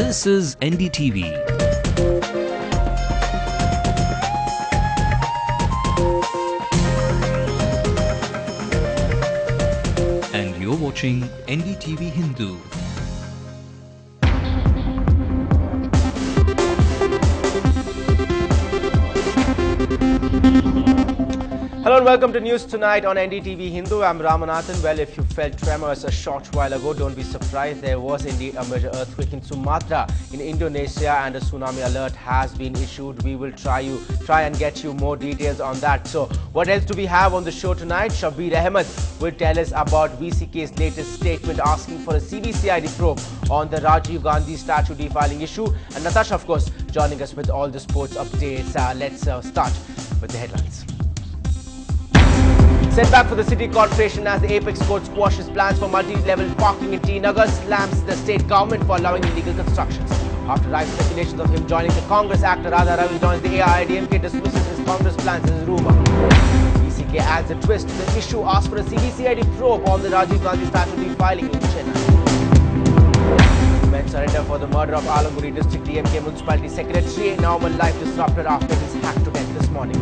This is NDTV. And you're watching NDTV Hindu. Hello and welcome to News Tonight on NDTV Hindu. I'm Ramanathan. Well, if you felt tremors a short while ago, don't be surprised. There was indeed a major earthquake in Sumatra in Indonesia and a tsunami alert has been issued. We will try and get you more details on that. So, what else do we have on the show tonight? Shabir Ahmed will tell us about VCK's latest statement asking for a CBCID probe on the Rajiv Gandhi statue defiling issue. And Natasha, of course, joining us with all the sports updates. Let's start with the headlines. Setback for the City Corporation as the Apex Court squashes plans for multi-level parking in T Nagar, slams the state government for allowing illegal constructions. After rife speculations of him joining the Congress, actor Radha Ravi joins the AIADMK, dismisses his Congress plans as a rumour. VCK adds a twist to the issue, asks for a CBCID probe on the Rajiv Gandhi statue defiling in Chennai. Men surrender for the murder of Alanguri District DMK Municipality Secretary. Normal life disrupted after his hacked to death this morning.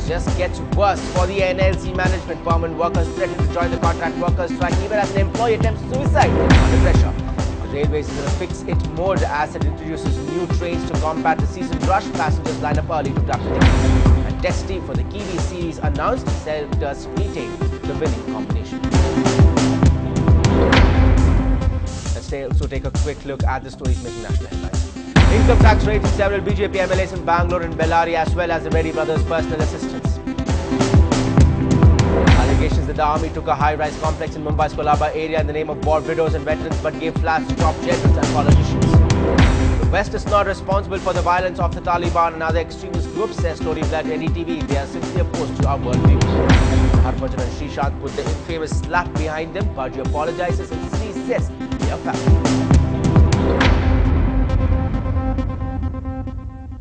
Just gets worse for the NLC management. Permanent workers threaten to join the contract workers strike even as an employee attempts suicide under pressure. The railways is in a fix-it mode as it introduces new trains to combat the season rush. Passengers line up early to grab the tickets. And Destiny for the Kiwi series announced, does retain the winning combination. Let's also take a quick look at the stories making national headlines. Income tax rates in several BJP MLAs in Bangalore and Bellary, as well as the Reddy brothers' personal assistants. Allegations that the army took a high-rise complex in Mumbai's Colaba area in the name of war widows and veterans but gave flats to top generals and politicians. The West is not responsible for the violence of the Taliban and other extremist groups, says Story Blood NDTV. They are simply opposed to our worldview. Harbhajan and Srishant put the infamous slap behind them. Baji apologizes and Sri says they are family.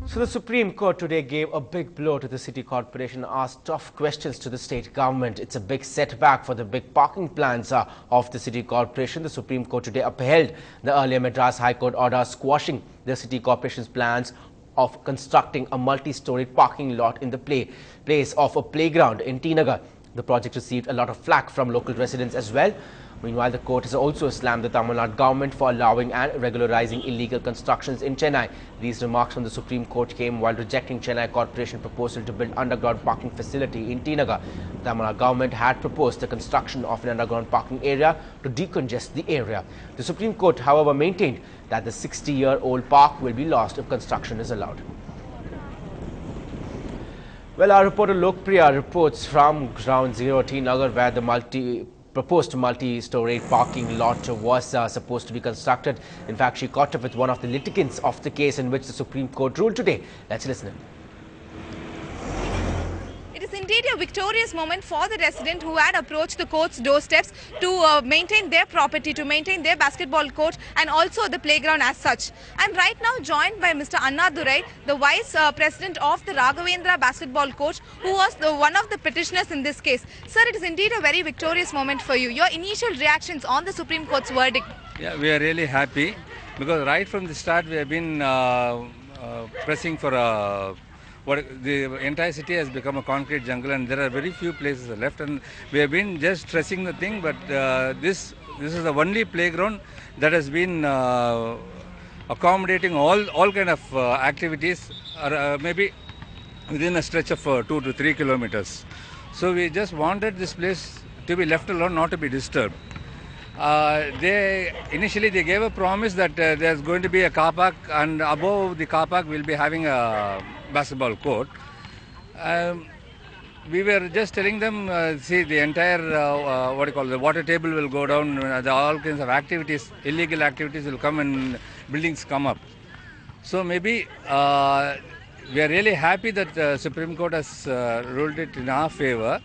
So the Supreme Court today gave a big blow to the City Corporation and asked tough questions to the state government. It's a big setback for the big parking plans of the City Corporation. The Supreme Court today upheld the earlier Madras High Court order squashing the City Corporation's plans of constructing a multi-storied parking lot in the place of a playground in T Nagar. The project received a lot of flack from local residents as well. Meanwhile, the court has also slammed the Tamil Nadu government for allowing and regularizing illegal constructions in Chennai. These remarks from the Supreme Court came while rejecting Chennai Corporation proposal to build underground parking facility in T Nagar. The Tamil Nadu government had proposed the construction of an underground parking area to decongest the area. The Supreme Court, however, maintained that the 60-year-old park will be lost if construction is allowed. Well, our reporter Lokpriya reports from Ground Zero T Nagar, where the proposed multi-storey parking lot was supposed to be constructed. In fact, she caught up with one of the litigants of the case in which the Supreme Court ruled today. Let's listen in. It is indeed a victorious moment for the resident who had approached the court's doorsteps to maintain their property, to maintain their basketball court and also the playground as such. I'm right now joined by Mr. Annadurai, the Vice President of the Raghavendra Basketball Coach, who was one of the petitioners in this case. Sir, it is indeed a very victorious moment for you. Your initial reactions on the Supreme Court's verdict? Yeah, we are really happy because right from the start we have been pressing for the entire city has become a concrete jungle and there are very few places left, and we have been just stressing the thing, but this is the only playground that has been accommodating all kind of activities, maybe within a stretch of 2 to 3 kilometers. So we just wanted this place to be left alone, not to be disturbed. Initially they gave a promise that there's going to be a car park, and above the car park we'll be having a basketball court. We were just telling them, see, the entire the water table will go down, all kinds of activities, illegal activities will come and buildings come up. So maybe we are really happy that the Supreme Court has ruled it in our favor,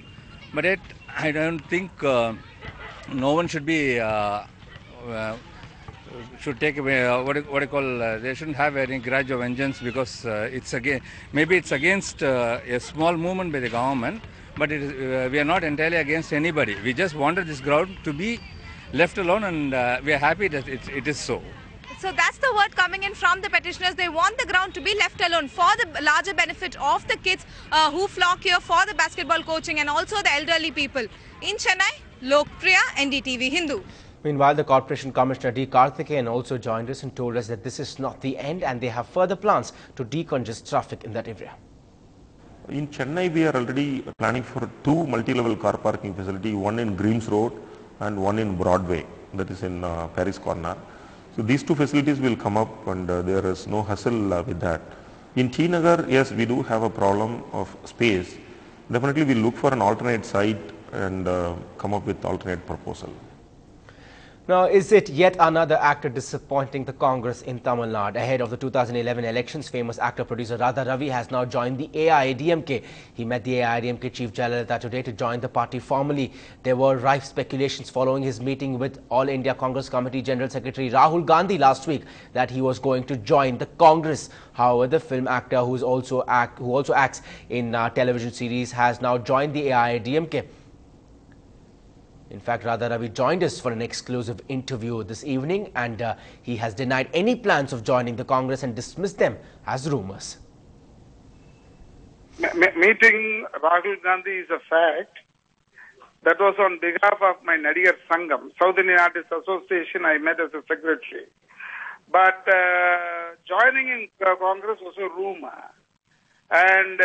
but yet I don't think no one should be should take away they shouldn't have any grudge or vengeance, because maybe it's against a small movement by the government, but we are not entirely against anybody. We just wanted this ground to be left alone, and we are happy that it is so. So that's the word coming in from the petitioners. They want the ground to be left alone for the larger benefit of the kids who flock here for the basketball coaching and also the elderly people. In Chennai, Lokpriya, NDTV Hindu. Meanwhile, the Corporation Commissioner D. Karthikeyan also joined us and told us that this is not the end and they have further plans to decongest traffic in that area. In Chennai, we are already planning for 2 multi-level car parking facilities, one in Greaves Road and one in Broadway, that is in Paris Corner. So these 2 facilities will come up and there is no hassle with that. In T Nagar, yes, we do have a problem of space. Definitely we'll look for an alternate site and come up with alternate proposal. Now, is it yet another actor disappointing the Congress in Tamil Nadu? Ahead of the 2011 elections, famous actor-producer Radha Ravi has now joined the AIADMK. He met the AIADMK Chief Jayalalitha today to join the party formally. There were rife speculations following his meeting with All India Congress Committee General Secretary Rahul Gandhi last week that he was going to join the Congress. However, the film actor who also acts in television series has now joined the AIADMK. In fact, Radha Ravi joined us for an exclusive interview this evening and he has denied any plans of joining the Congress and dismissed them as rumours. Meeting Rahul Gandhi is a fact. That was on behalf of my Nadigar Sangam, South Indian Artists Association. I met as a secretary. But joining in Congress was a rumour. And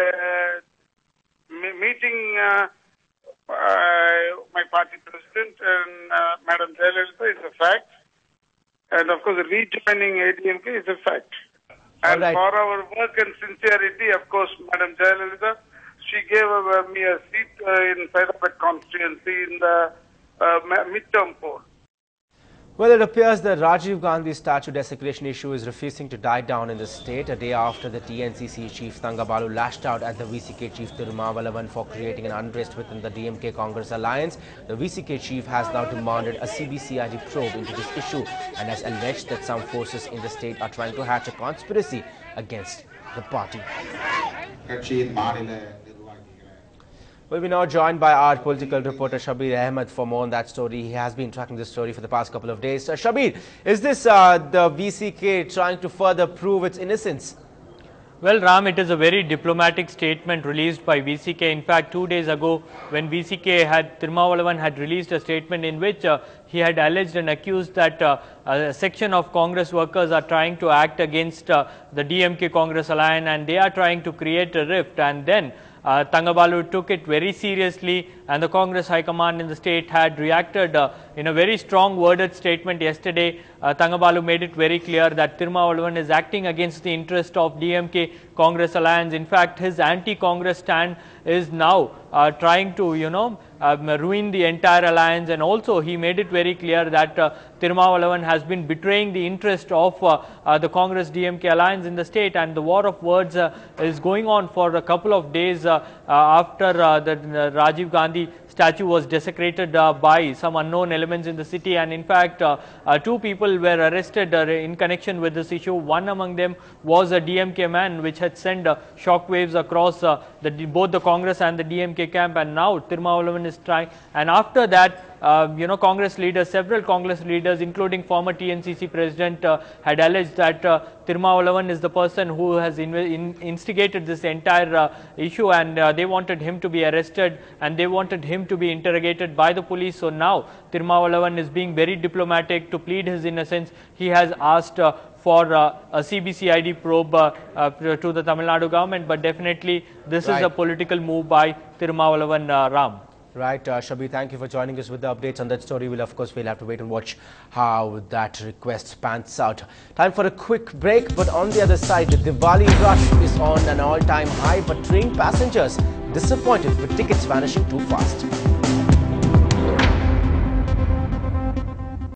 meeting my party president and Madam Jayalalitha is a fact, and of course rejoining ADMK is a fact. And right. For our work and sincerity, of course, Madam Jayalalitha, she gave me a seat in Hyderabad constituency in the midterm poll. Well, it appears the Rajiv Gandhi statue desecration issue is refusing to die down in the state. A day after the TNCC chief Thangabalu lashed out at the VCK chief Tirumavalavan for creating an unrest within the DMK Congress alliance, the VCK chief has now demanded a CBCID probe into this issue and has alleged that some forces in the state are trying to hatch a conspiracy against the party. We'll be now joined by our political reporter Shabir Ahmed for more on that story. He has been tracking this story for the past couple of days. Shabir, is this the VCK trying to further prove its innocence? Well, Ram, it is a very diplomatic statement released by VCK. In fact, 2 days ago, when Tirumavalavan had released a statement in which he had alleged and accused that a section of Congress workers are trying to act against the DMK Congress alliance and they are trying to create a rift, and then Thangabalu took it very seriously, and the Congress High Command in the state had reacted in a very strong worded statement yesterday. Thangabalu made it very clear that Tirumavalavan is acting against the interest of DMK Congress alliance. In fact, his anti-Congress stand is now trying to, ruin the entire alliance, and also he made it very clear that Tirumavalavan has been betraying the interest of the Congress DMK alliance in the state, and the war of words is going on for a couple of days after the Rajiv Gandhi statue was desecrated by some unknown elements in the city, and in fact 2 people were arrested in connection with this issue. One among them was a DMK man, which had sent shockwaves across both the Congress and the DMK camp, and now Tirumavalavan is trying. And after that, Congress leaders, several Congress leaders, including former TNCC president, had alleged that Tirumavalavan is the person who has instigated this entire issue, and they wanted him to be arrested and they wanted him to be interrogated by the police. So now Tirumavalavan is being very diplomatic to plead his innocence. He has asked for a CBCID probe to the Tamil Nadu government, but definitely this is a political move by Tirumavalavan, Ram. Right, Shabir, thank you for joining us with the updates on that story. We'll have to wait and watch how that request pans out. Time for a quick break, but on the other side, the Diwali rush is on an all-time high, but train passengers disappointed with tickets vanishing too fast.